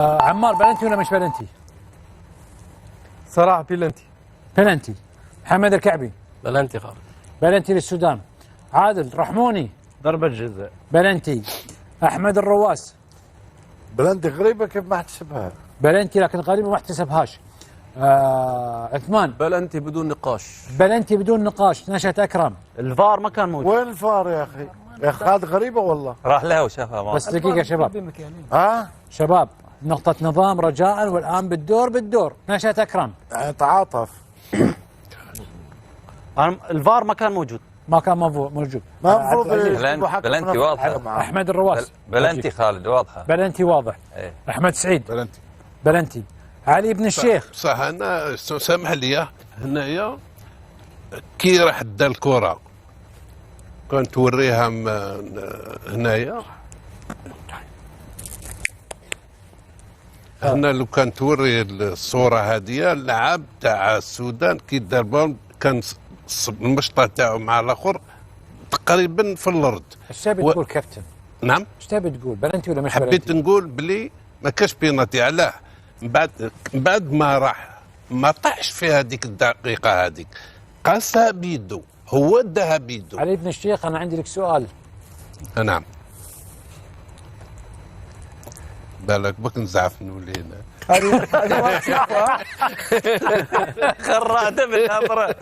عمار، بلنتي ولا مش بلنتي؟ صراحة بلنتي. بلنتي. محمد الكعبي. بلنتي خالد. بلنتي للسودان. عادل رحموني. ضربة جزاء. بلنتي. أحمد الرواس. بلنتي غريبة كيف ما احتسبها؟ بلنتي لكن غريبة ما احتسبهاش. عثمان. بلنتي بدون نقاش. بلنتي بدون نقاش. نشأة أكرم. الفار ما كان موجود. وين الفار يا أخي؟ يا أخي هذه غريبة والله. راح لها وشافها ما بس دقيقة شباب. ها؟ شباب نقطة نظام رجاء، والآن بالدور نشأة أكرم. تعاطف. الفار ما كان موجود. ما كان موجود. ما المفروض بلنتي واضحة. أحمد الرواس. بلنتي خالد واضحة. بلنتي واضح. ايه. أحمد سعيد. بلنتي. بلنتي. علي بن الشيخ. صح. انا سامح لي هنايا كي راح دا الكرة كنت توريها هنايا هنا لو كان توري الصورة هذه اللعاب تاع السودان كي دار بهم كان المشطة تاعو مع الاخر تقريبا في الارض. ايش تبي تقول كابتن؟ نعم. ايش تبي تقول؟ بلنتي ولا مش حبيت بلنتي؟ نقول بلي ما كاش بيناتي. علاه؟ بعد ما راح ما طاحش في هذيك الدقيقة هذيك، قاسها بيدو، هو داها بيدو. علي بن الشيخ أنا عندي لك سؤال. نعم. بالك بك نزعف نولي هنا. خرعت بالنظرة.